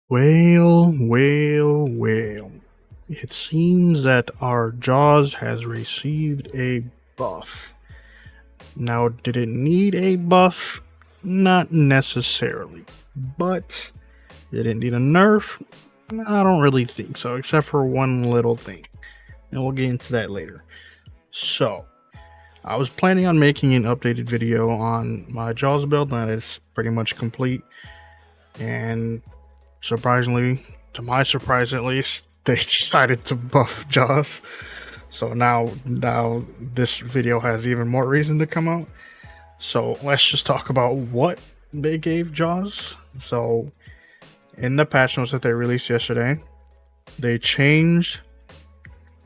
Well. It seems that our Jaws has received a buff. Now, did it need a buff? Not necessarily. But did it need a nerf? I don't really think so, except for one little thing. And we'll get into that later. So, I was planning on making an updated video on my Jaws build, and it's pretty much complete. And surprisingly, to my surprise at least, they decided to buff Jaws. So now this video has even more reason to come out. So let's just talk about what they gave Jaws. So in the patch notes that they released yesterday, they changed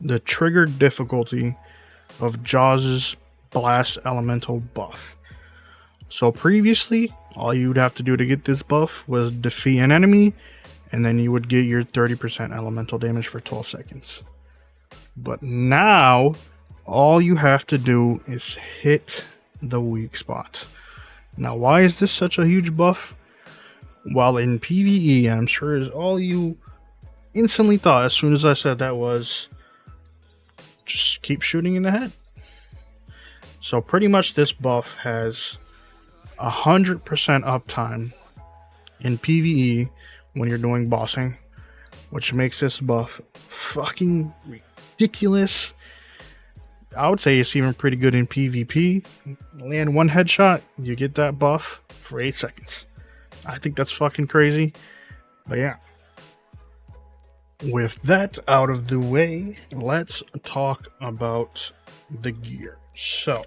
the trigger difficulty of Jaws' Blast Elemental buff. So previously, all you would have to do to get this buff was defeat an enemy, and then you would get your 30% elemental damage for 12 seconds. But now, all you have to do is hit the weak spot. Now, why is this such a huge buff? While in PvE, I'm sure is all you instantly thought as soon as I said that was just keep shooting in the head. So pretty much this buff has 100% uptime in PvE when you're doing bossing, which makes this buff fucking ridiculous. I would say it's even pretty good in PvP. Land one headshot, you get that buff for 8 seconds. I think that's fucking crazy. But yeah. With that out of the way, let's talk about the gear. So,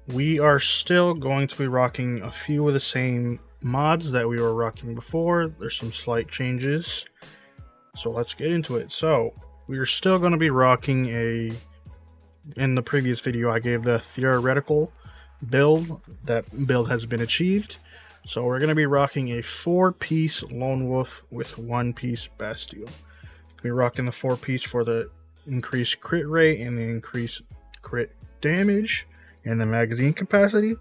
we are still going to be rocking a few of the same mods that we were rocking before. There's some slight changes, so let's get into it. So we are still going to be rocking in the previous video I gave the theoretical build. That build has been achieved, so we're going to be rocking a 4-piece Lone Wolf with 1-piece Bastille. We're rocking the 4-piece for the increased crit rate and the increased crit damage and the magazine capacity.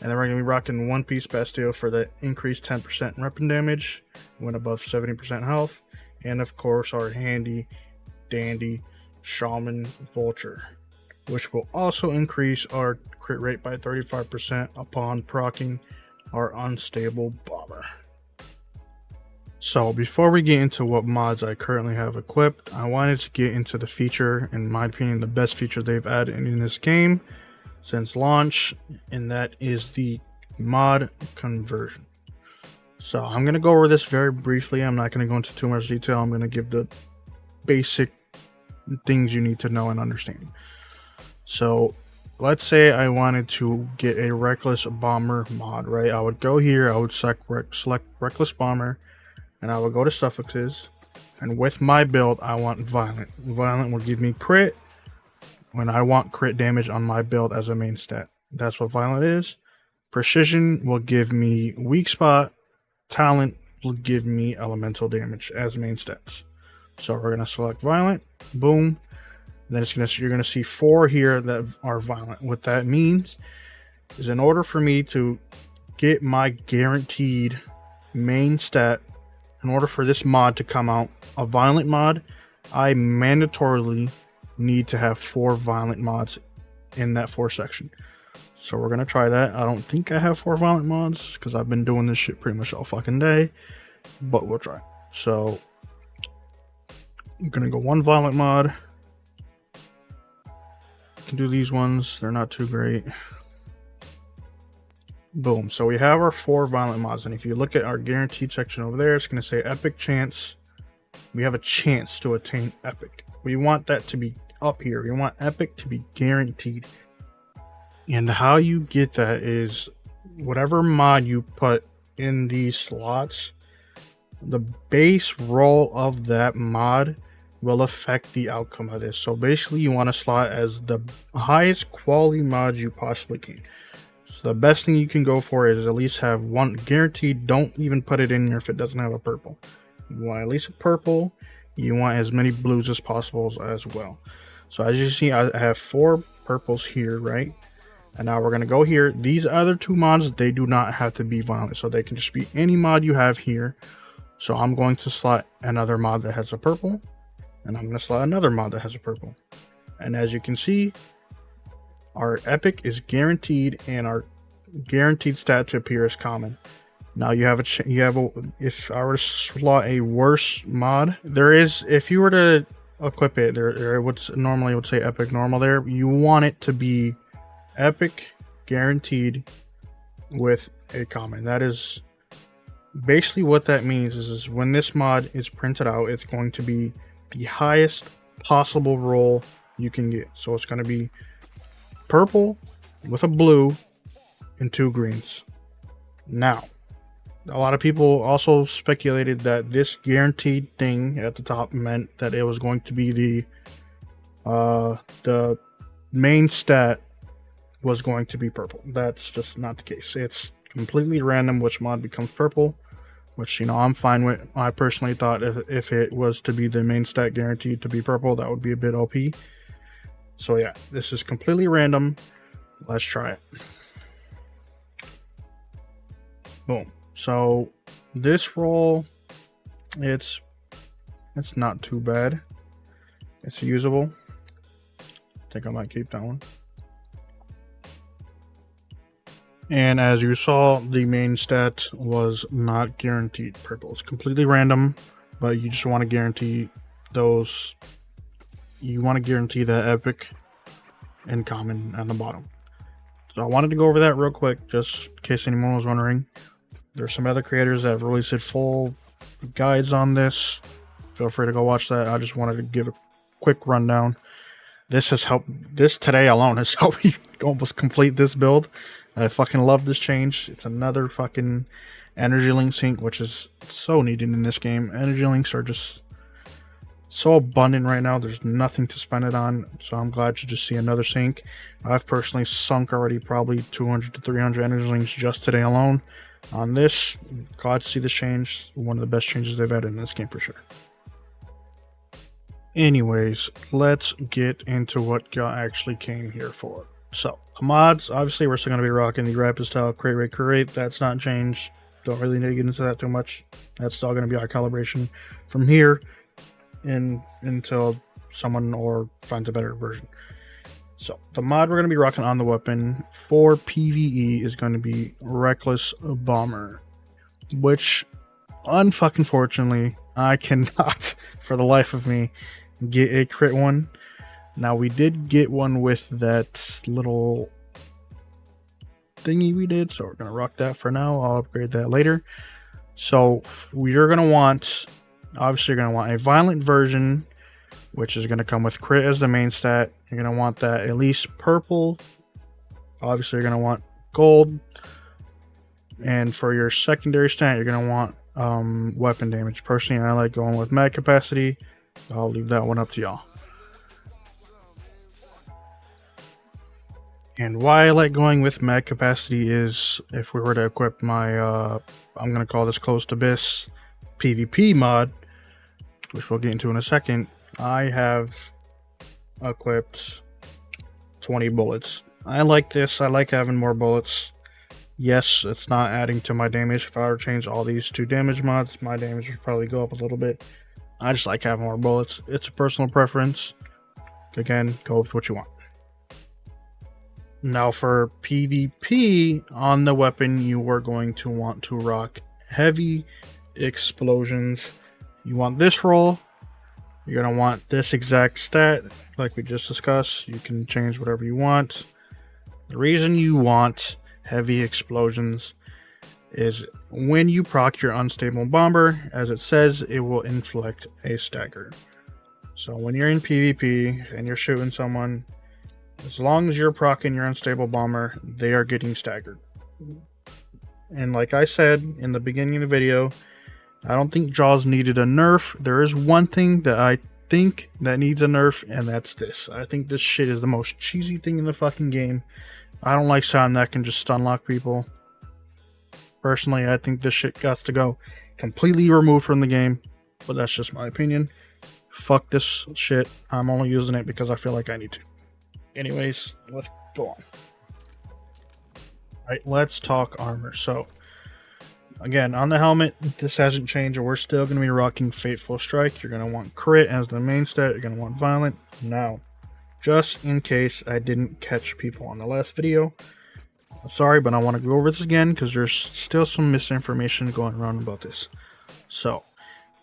And then we're going to be rocking 1-piece Bastille for the increased 10% weapon damage when above 70% health. And of course our handy dandy Shaman Vulture, which will also increase our crit rate by 35% upon proccing our Unstable Bomber. So before we get into what mods I currently have equipped, I wanted to get into the feature, in my opinion, the best feature they've added in this game since launch, and that is the mod conversion. So I'm going to go over this very briefly. I'm not going to go into too much detail. I'm going to give the basic things you need to know and understand. So let's say I wanted to get a Reckless Bomber mod, right? I would go here, I would select Reckless Bomber, and I would go to suffixes, and with my build I want Violent. Violent will give me crit when I want crit damage on my build as a main stat. That's what Violent is. Precision will give me weak spot. Talent will give me elemental damage as main stats. So we're going to select Violent. Boom. Then you're going to see 4 here that are Violent. What that means is in order for me to get my guaranteed main stat, in order for this mod to come out, a Violent mod, I mandatorily need to have 4 Violent mods in that 4 section. So we're going to try that. I don't think I have 4 Violent mods because I've been doing this shit pretty much all fucking day, but we'll try. So I'm going to go 1 Violent mod. Can do these ones. They're not too great. Boom. So we have our 4 Violent mods, and if you look at our guaranteed section over there, it's going to say epic chance. We have a chance to attain epic. We want that to be up here. We want epic to be guaranteed. And how you get that is whatever mod you put in these slots, the base roll of that mod will affect the outcome of this. So basically you want to slot as the highest quality mod you possibly can. So the best thing you can go for is at least have 1 guaranteed. Don't even put it in here if it doesn't have a purple. You want at least a purple. You want as many blues as possible as well. So as you see, I have 4 purples here, right? And now we're going to go here. These other 2 mods, they do not have to be Violent. So they can just be any mod you have here. So I'm going to slot another mod that has a purple, and I'm going to slot another mod that has a purple. And as you can see, our epic is guaranteed, and our guaranteed stat to appear is common. Now you have if I were to slot a worse mod, there is, if you were to equip it, there would normally would say epic normal there. You want it to be epic guaranteed with a common. That is basically what that means is when this mod is printed out, it's going to be the highest possible roll you can get. So it's going to be purple with a blue and 2 greens. Now, a lot of people also speculated that this guaranteed thing at the top meant that it was going to be the main stat was going to be purple. That's just not the case. It's completely random which mod becomes purple, which, you know, I'm fine with. I personally thought if it was to be the main stat guaranteed to be purple, that would be a bit OP. So yeah, this is completely random. Let's try it. Boom. So this roll, it's not too bad. It's usable. I think I might keep that one. And as you saw, the main stat was not guaranteed purple. It's completely random, but you just want to guarantee those. You want to guarantee that epic and common on the bottom. So I wanted to go over that real quick, just in case anyone was wondering. There's some other creators that have released full guides on this. Feel free to go watch that. I just wanted to give a quick rundown. This has helped. This today alone has helped me almost complete this build. I fucking love this change. It's another fucking energy link sync, which is so needed in this game. Energy links are just so abundant right now. There's nothing to spend it on, so I'm glad to just see another sync. I've personally sunk already probably 200 to 300 energy links just today alone. On this, glad to see this change. One of the best changes they've had in this game for sure. Anyways, let's get into what y'all actually came here for. So, the mods, obviously we're still going to be rocking the rapid style crate rate. That's not changed. Don't really need to get into that too much. That's still going to be our calibration from here until someone or finds a better version. So, the mod we're going to be rocking on the weapon for PvE is going to be Reckless Bomber, which, unfucking fortunately, I cannot, for the life of me, get a crit one. Now, we did get one with that little thingy we did, so we're going to rock that for now. I'll upgrade that later. So, you're going to want, obviously, you're going to want a violent version, which is going to come with crit as the main stat. You're going to want that at least purple. Obviously, you're going to want gold. And for your secondary stat, you're going to want weapon damage. Personally, I like going with mag capacity. I'll leave that one up to y'all. And why I like going with mag capacity is if we were to equip my, I'm going to call this Close to Abyss PvP mod, which we'll get into in a second, I have equipped 20 bullets. I like this. I like having more bullets. Yes, it's not adding to my damage. If I were to change all these to damage mods, my damage would probably go up a little bit. I just like having more bullets. It's a personal preference. Again, go with what you want. Now for PvP on the weapon, you are going to want to rock heavy explosions. You want this roll. You're going to want this exact stat like we just discussed. You can change whatever you want. The reason you want heavy explosions is when you proc your unstable bomber, as it says, it will inflict a stagger. So when you're in PvP and you're shooting someone, as long as you're proccing your unstable bomber, they are getting staggered. And like I said in the beginning of the video, I don't think Jaws needed a nerf. There is one thing that I think that needs a nerf, and that's this. I think this shit is the most cheesy thing in the fucking game. I don't like something that can just stun lock people. Personally, I think this shit got to go completely removed from the game, but that's just my opinion. Fuck this shit. I'm only using it because I feel like I need to. Anyways, let's go on. Alright, let's talk armor. So, Again, on the helmet, this hasn't changed. We're still going to be rocking Fateful Strike. You're going to want crit as the main stat. You're going to want violent. Now, just in case I didn't catch people on the last video, I'm sorry, but I want to go over this again because there's still some misinformation going around about this. So,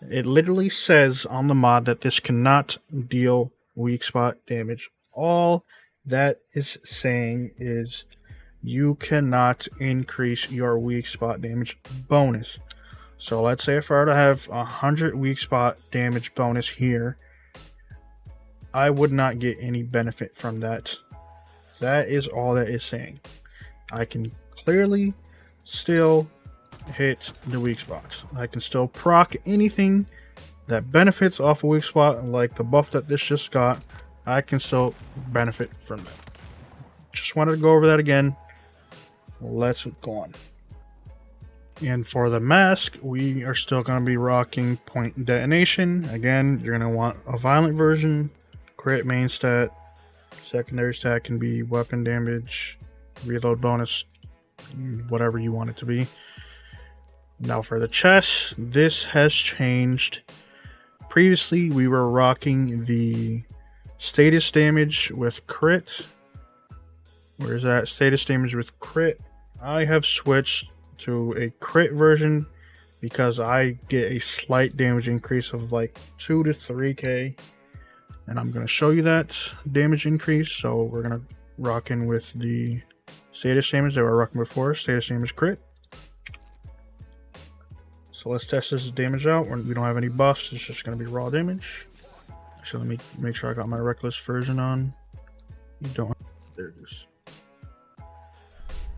it literally says on the mod that this cannot deal weak spot damage. All that is saying is you cannot increase your weak spot damage bonus. So let's say if I were to have 100 weak spot damage bonus here, I would not get any benefit from that. That is all that is saying. I can clearly still hit the weak spots. I can still proc anything that benefits off a weak spot, like the buff that this just got. I can still benefit from that. Just wanted to go over that again. Let's go on. And for the mask, we are still going to be rocking point detonation. Again, you're going to want a violent version, crit main stat, secondary stat can be weapon damage, reload bonus, whatever you want it to be. Now for the chest, this has changed. Previously, we were rocking the status damage with crit. Where is that? Status damage with crit. I have switched to a crit version because I get a slight damage increase of like 2 to 3k, and I'm going to show you that damage increase. So we're going to rock in with the status damage that we were rocking before, status damage crit. So let's test this damage out. We don't have any buffs, it's just going to be raw damage. So let me make sure I got my reckless version on. You don't. There it is.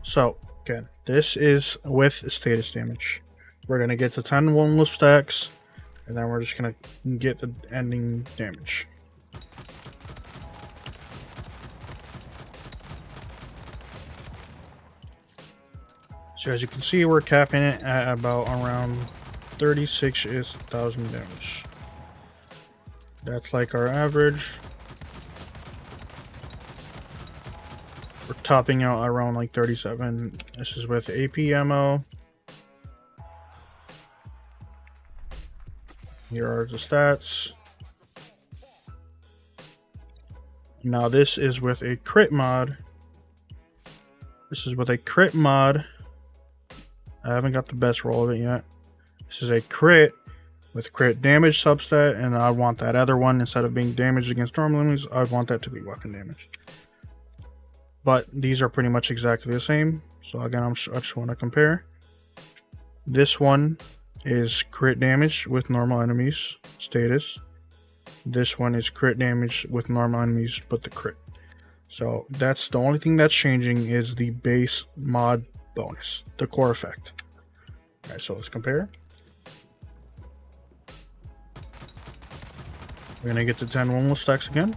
So again, this is with status damage. We're going to get the 10 one-less stacks, and then we're just going to get the ending damage. So as you can see, we're capping it at about around 36,000 damage. That's like our average. We're topping out around like 37. This is with AP ammo. Here are the stats. Now this is with a crit mod. This is with a crit mod. I haven't got the best roll of it yet. This is a crit with crit damage substat, and I want that other one, instead of being damage against normal enemies, I want that to be weapon damage. But these are pretty much exactly the same. So again, I just want to compare. This one is crit damage with normal enemies status. This one is crit damage with normal enemies but the crit. So that's the only thing that's changing, is the base mod bonus, the core effect. Alright, so let's compare. We're gonna get the 10 one-less stacks again.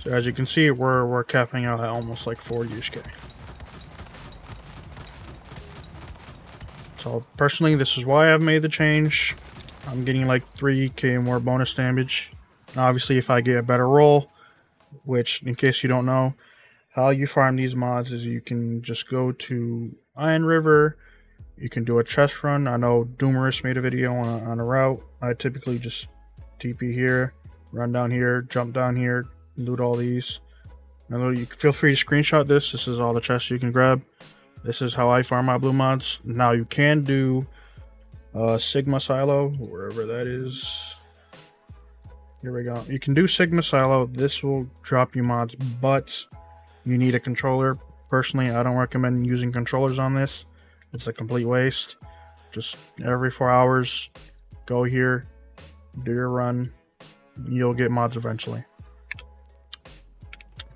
So as you can see, we're capping out at almost like 40-ish-k. So personally, this is why I've made the change. I'm getting like 3k more bonus damage. And obviously, if I get a better roll, which in case you don't know, how you farm these mods is you can just go to Iron River. You can do a chest run. I know Doomerous made a video on a route. I typically just TP here, run down here, jump down here, loot all these. Now you can feel free to screenshot this. This is all the chests you can grab. This is how I farm my blue mods. Now you can do Sigma Silo, wherever that is. Here we go. You can do Sigma Silo. This will drop you mods, but you need a controller. Personally, I don't recommend using controllers on this. It's a complete waste. Just every 4 hours, go here, do your run. You'll get mods eventually.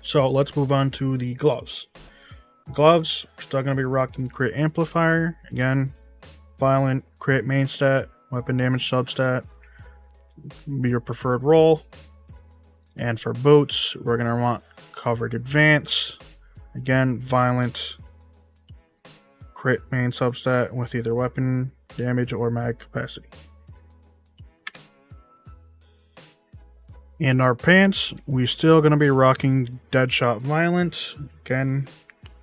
So let's move on to the gloves. Gloves, we're still going to be rocking crit amplifier. Again, violent, crit main stat, weapon damage substat, be your preferred roll. And for boots, we're going to want covered advance. Again, violent, crit main substat with either weapon damage or mag capacity. In our pants, we still gonna be rocking Deadshot Violence. Again,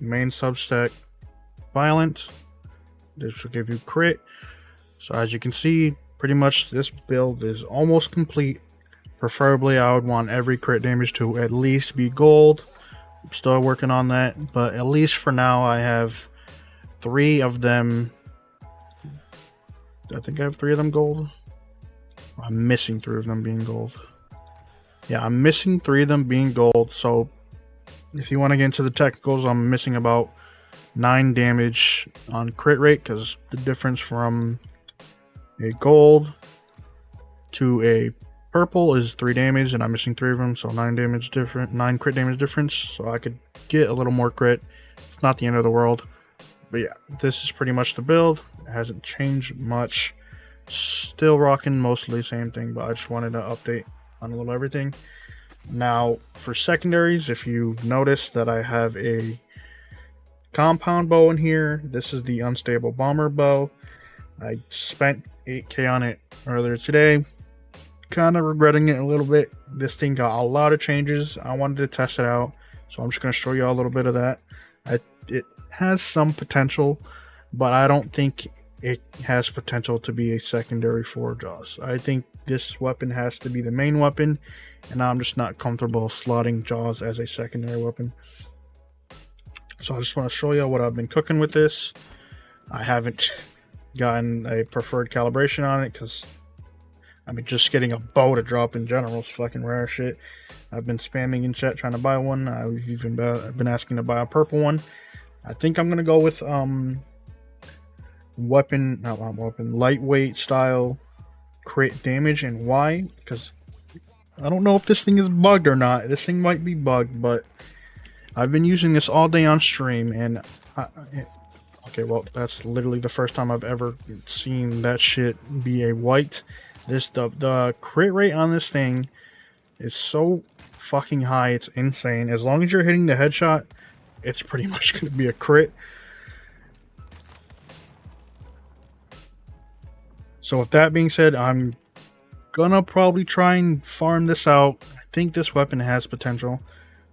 main substack Violence. This will give you crit. So as you can see, pretty much this build is almost complete. Preferably, I would want every crit damage to at least be gold. I'm still working on that, but at least for now, I have 3 of them. I think I have 3 of them gold. I'm missing 3 of them being gold. Yeah, I'm missing 3 of them being gold. So if you want to get into the technicals, I'm missing about 9 damage on crit rate, because the difference from a gold to a purple is 3 damage, and I'm missing 3 of them, so 9 crit damage difference. So I could get a little more crit. It's not the end of the world. But yeah, this is pretty much the build. It hasn't changed much. Still rocking mostly the same thing, but I just wanted to update on a little everything. Now, for secondaries, if you notice that I have a compound bow in here, this is the unstable bomber bow. I spent 8k on it earlier today. Kind of regretting it a little bit. This thing got a lot of changes. I wanted to test it out, so I'm just going to show you a little bit of that. It has some potential, but I don't think it has potential to be a secondary for Jaws. I think this weapon has to be the main weapon, and I'm just not comfortable slotting Jaws as a secondary weapon. So I just want to show you what I've been cooking with this. I haven't gotten a preferred calibration on it, because I mean, just getting a bow to drop in general is fucking rare shit. I've been spamming in chat trying to buy one. I've even been asking to buy a purple one. I think I'm gonna go with lightweight style crit damage. And why? Because I don't know if this thing is bugged or not. This thing might be bugged, but I've been using this all day on stream, and okay, well, that's literally the first time I've ever seen that shit be a white. The crit rate on this thing is so fucking high, it's insane. As long as you're hitting the headshot, it's pretty much going to be a crit. So with that being said, I'm gonna probably try and farm this out. I think this weapon has potential.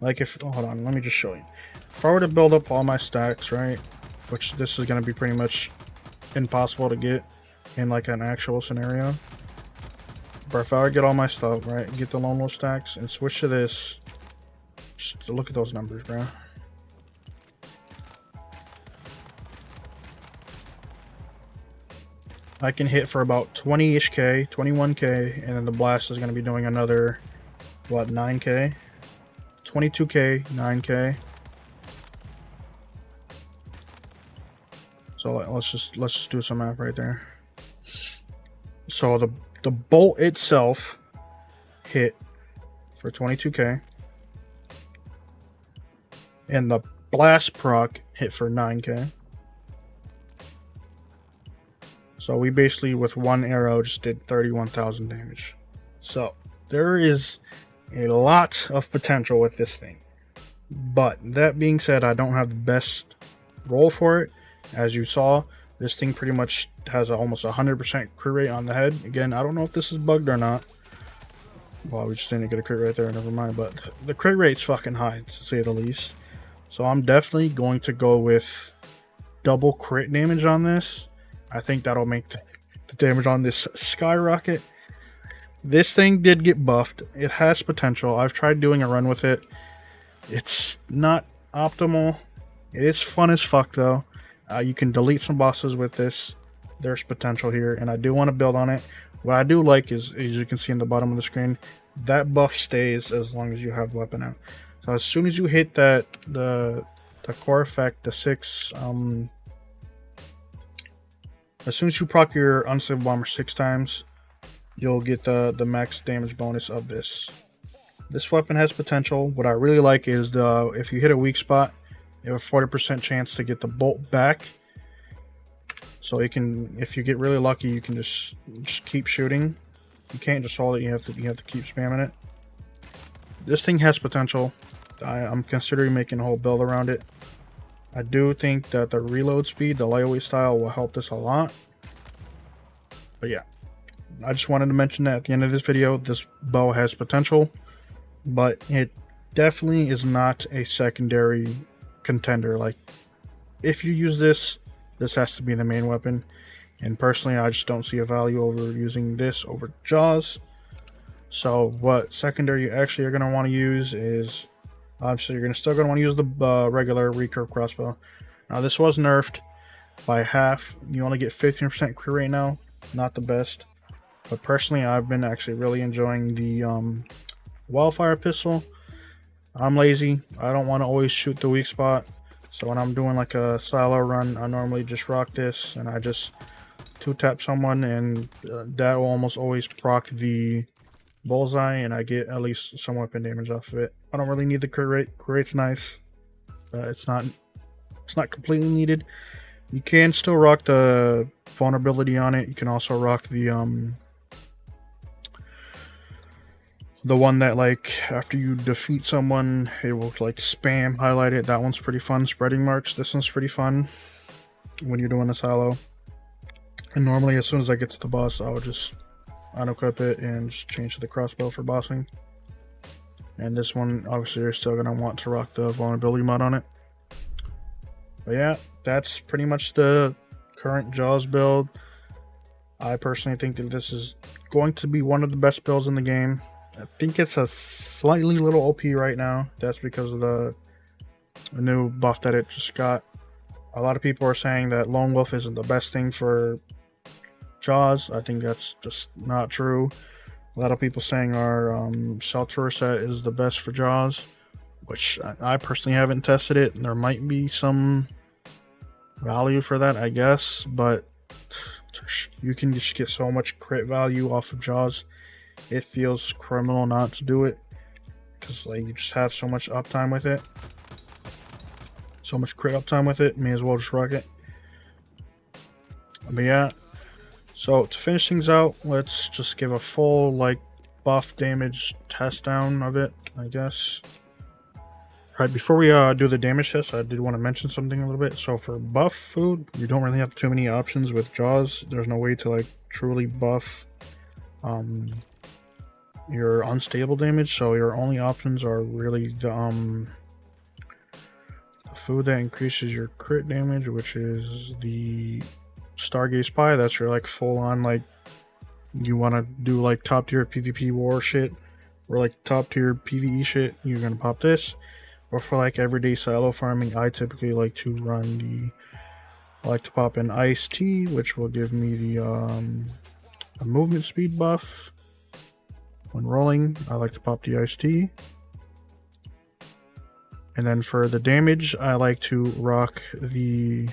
Like hold on, let me just show you. If I were to build up all my stacks, right, which this is going to be pretty much impossible to get in like an actual scenario. But if I were to get all my stuff, right, get the lone wolf stacks and switch to this, just look at those numbers, bro. I can hit for about 20-ish K, 21k, and then the blast is going to be doing another, what, 9k? 22k, 9k. So let's just do some math right there. So the bolt itself hit for 22k, and the blast proc hit for 9k. So we basically, with one arrow, just did 31,000 damage. So there is a lot of potential with this thing. But that being said, I don't have the best roll for it. As you saw, this thing pretty much has almost 100% crit rate on the head. Again, I don't know if this is bugged or not. Well, we just didn't get a crit right there, never mind. But the crit rate's fucking high, to say the least. So I'm definitely going to go with double crit damage on this. I think that'll make the damage on this skyrocket. This thing did get buffed. It has potential. I've tried doing a run with it. It's not optimal. It is fun as fuck, though. You can delete some bosses with this. There's potential here, and I do want to build on it. What I do like is, as you can see in the bottom of the screen, that buff stays as long as you have the weapon out. So as soon as you hit that, the core effect, the 6, as soon as you proc your unstable bomber 6 times, you'll get the max damage bonus of this. This weapon has potential. What I really like is if you hit a weak spot, you have a 40% chance to get the bolt back. So you can, if you get really lucky, you can just keep shooting. You can't just hold it. You have to keep spamming it. This thing has potential. I'm considering making a whole build around it. I do think that the reload speed, the lightweight style, will help this a lot. But yeah, I just wanted to mention that at the end of this video, this bow has potential, but it definitely is not a secondary contender. Like, if you use this, this has to be the main weapon. And personally, I just don't see a value over using this over Jaws. So what secondary you actually are going to want to use is, obviously you're still going to want to use the regular recurve crossbow. Now this was nerfed by half. You only get 15% crit rate now. Not the best. But personally, I've been actually really enjoying the wildfire pistol. I'm lazy. I don't want to always shoot the weak spot. So when I'm doing like a silo run, I normally just rock this and I just 2-tap someone, and that will almost always proc the bullseye, and I get at least some weapon damage off of it. I don't really need the crit rate. Crit rate's nice. It's not completely needed. You can still rock the vulnerability on it. You can also rock the one that, like, after you defeat someone, it will like spam highlight it. That one's pretty fun. Spreading marks. This one's pretty fun when you're doing a silo. And normally, as soon as I get to the boss, I'll just unequip it and just change to the crossbow for bossing. And this one, obviously, you're still gonna want to rock the vulnerability mod on it. But yeah, that's pretty much the current Jaws build. I personally think that this is going to be one of the best builds in the game. I think it's a slightly little OP right now. That's because of the new buff that it just got. A lot of people are saying that Lone Wolf isn't the best thing for Jaws. I think that's just not true. A lot of people saying our Shelter set is the best for Jaws, which I personally haven't tested it. There might be some value for that, I guess, but you can just get so much crit value off of Jaws. It feels criminal not to do it, because like you just have so much uptime with it, so much crit uptime with it. May as well just rock it. But yeah, so to finish things out, let's just give a full like buff damage test down of it, I guess. Alright, before we do the damage test, I did want to mention something a little bit. So for buff food, you don't really have too many options with Jaws. There's no way to like truly buff your unstable damage, so your only options are really the food that increases your crit damage, which is the Stargaze Pie. That's your like full on, like, you want to do like top tier PvP war shit or like top tier PvE shit, you're gonna pop this. Or for like everyday silo farming, I typically like to run I like to pop an iced tea, which will give me the a movement speed buff. When rolling, I like to pop the iced tea. And then for the damage, I like to rock the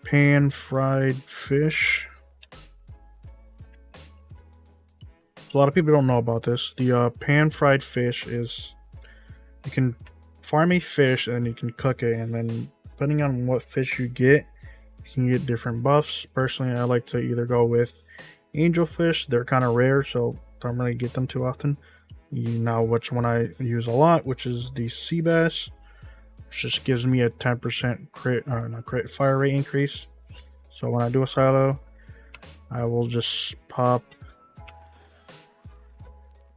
pan fried fish. A lot of people don't know about this. The pan fried fish is, you can farm a fish and you can cook it, and then depending on what fish you get, you can get different buffs. Personally, I like to either go with angelfish. They're kind of rare, so don't really get them too often. Now, which one I use a lot, which is the sea bass, which just gives me a 10% crit fire rate increase. So when I do a silo, I will just pop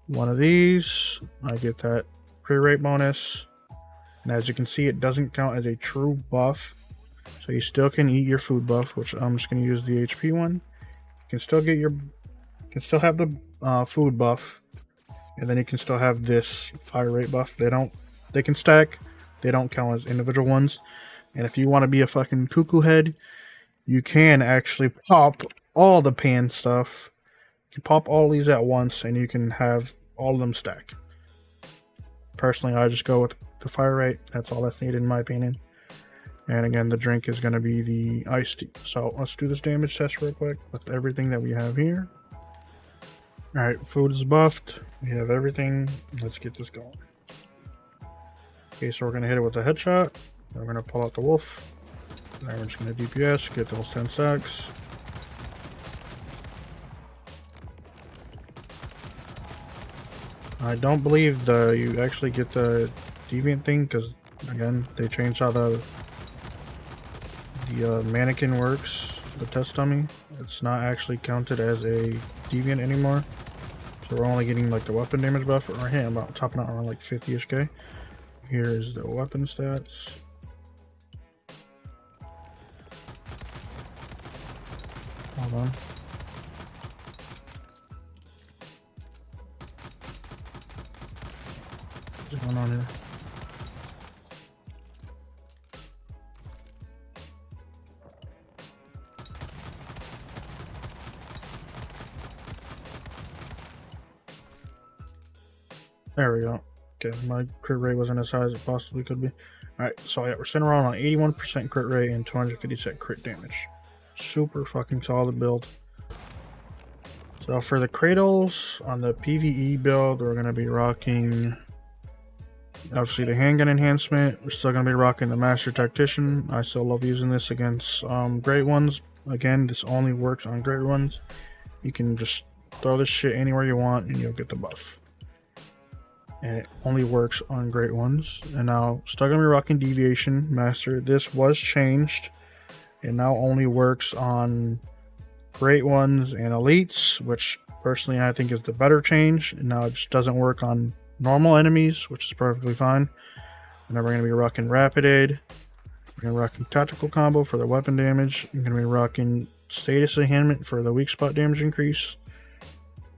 one of these. I get that crit rate bonus, and as you can see, it doesn't count as a true buff, so you still can eat your food buff, which I'm just going to use the HP one. You can still get you can still have the food buff, and then you can still have this fire rate buff. They can stack. They don't count as individual ones. And if you want to be a fucking cuckoo head, you can actually pop all the pan stuff. You can pop all these at once, and you can have all of them stack. Personally, I just go with the fire rate. That's all that's needed in my opinion. And again, the drink is going to be the iced tea. So let's do this damage test real quick with everything that we have here. Alright, food is buffed. We have everything. Let's get this going. Okay, so we're going to hit it with a headshot. We're going to pull out the wolf. Then we're just going to DPS, get those 10 stacks. I don't believe you actually get the Deviant thing, because again, they changed how the mannequin works. the test dummy. It's not actually counted as a deviant anymore. So we're only getting like the weapon damage buff. Right here, about topping out around like 50-ish K. Here is the weapon stats. Hold on. What's going on here? There we go. Okay, my crit rate wasn't as high as it possibly could be. Alright, so yeah, we're sitting around on 81% crit rate and 250% crit damage. Super fucking solid build. So for the cradles, on the PvE build, we're going to be rocking, obviously, the handgun enhancement. We're still going to be rocking the Master Tactician. I still love using this against Great Ones. Again, this only works on Great Ones. You can just throw this shit anywhere you want and you'll get the buff. And it only works on Great Ones. And now, still going to be rocking Deviation Master. This was changed. It now only works on Great Ones and Elites, which personally I think is the better change. And now it just doesn't work on normal enemies, which is perfectly fine. And then we're going to be rocking Rapid Aid. We're going to be rocking Tactical Combo for the weapon damage. We're going to be rocking Status Enhancement for the weak spot damage increase.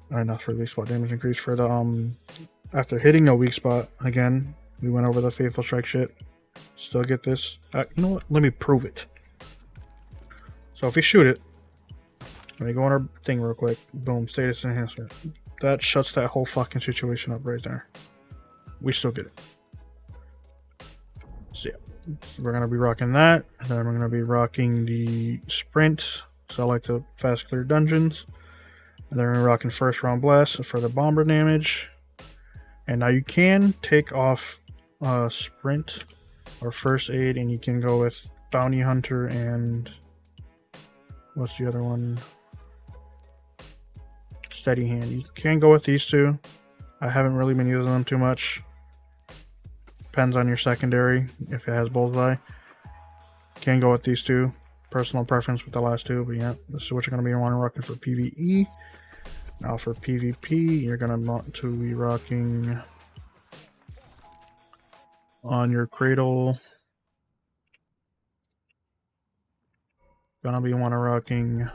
Not for the weak spot damage increase, for the after hitting a weak spot, again, we went over the Faithful Strike shit. Still get this. You know what? Let me prove it. So if we shoot it, let me go on our thing real quick. Boom, status enhancement. That shuts that whole fucking situation up right there. We still get it. So yeah, so we're going to be rocking that. And then we're going to be rocking the sprint. So I like the fast clear dungeons. And then we're rocking first round blast for the bomber damage. And now you can take off sprint or first aid, and you can go with bounty hunter and what's the other one? Steady hand. You can go with these two. I haven't really been using them too much. Depends on your secondary if it has bullseye. Can go with these two. Personal preference with the last two, but yeah, this is what you're going to be wanting rocking for PvE. Now for PvP, you're going to want to be rocking on your cradle. Gonna be rocking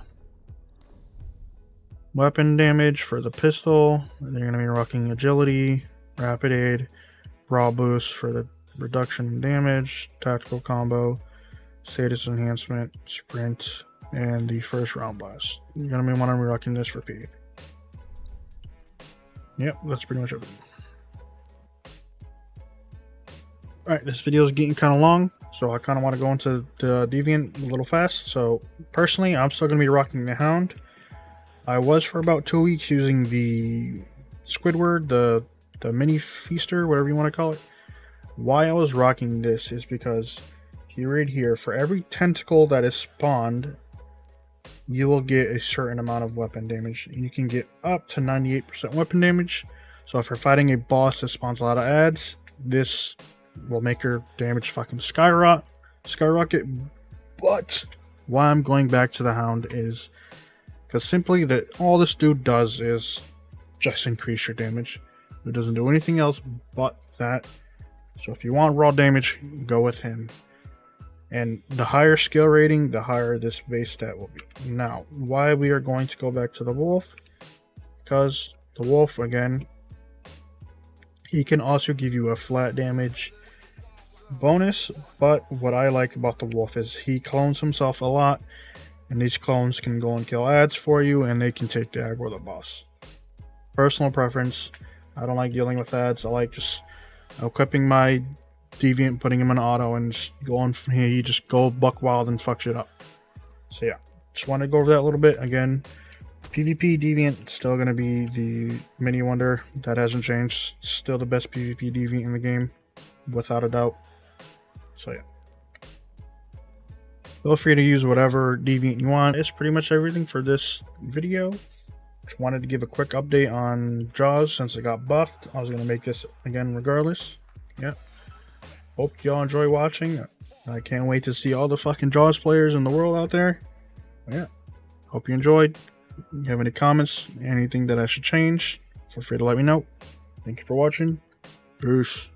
weapon damage for the pistol. And you're gonna be rocking agility, rapid aid, raw boost for the reduction in damage, tactical combo, status enhancement, sprint, and the first round blast. You're gonna be rocking this for P. Yep, that's pretty much everything. Alright, this video is getting kind of long, so I kind of want to go into the Deviant a little fast. So, personally, I'm still going to be rocking the Hound. I was for about 2 weeks using the Squidward, the Mini Feaster, whatever you want to call it. Why I was rocking this is because, right here, for every tentacle that is spawned, you will get a certain amount of weapon damage. And you can get up to 98% weapon damage. So if you're fighting a boss that spawns a lot of adds, this will make your damage fucking skyrocket. But why I'm going back to the Hound is because simply that all this dude does is just increase your damage. It doesn't do anything else but that. So if you want raw damage, go with him. And the higher skill rating, the higher this base stat will be. Now, why we are going to go back to the Wolf? Because the Wolf, again, he can also give you a flat damage bonus, but what I like about the Wolf is he clones himself a lot, and these clones can go and kill adds for you, and they can take the aggro of the boss. Personal preference, I don't like dealing with adds. I like just equipping my Deviant, putting him in auto, and just going from here, you just go buck wild and fuck shit up. So yeah, just want to go over that a little bit. Again, PvP Deviant still going to be the Mini Wonder. That hasn't changed. Still the best PvP Deviant in the game, without a doubt. So yeah, feel free to use whatever Deviant you want. It's pretty much everything for this video. Just wanted to give a quick update on Jaws since it got buffed. I was going to make this again regardless. Yeah. Hope y'all enjoy watching. I can't wait to see all the fucking Jaws players in the world out there. Yeah. Hope you enjoyed. If you have any comments, anything that I should change, feel free to let me know. Thank you for watching. Peace.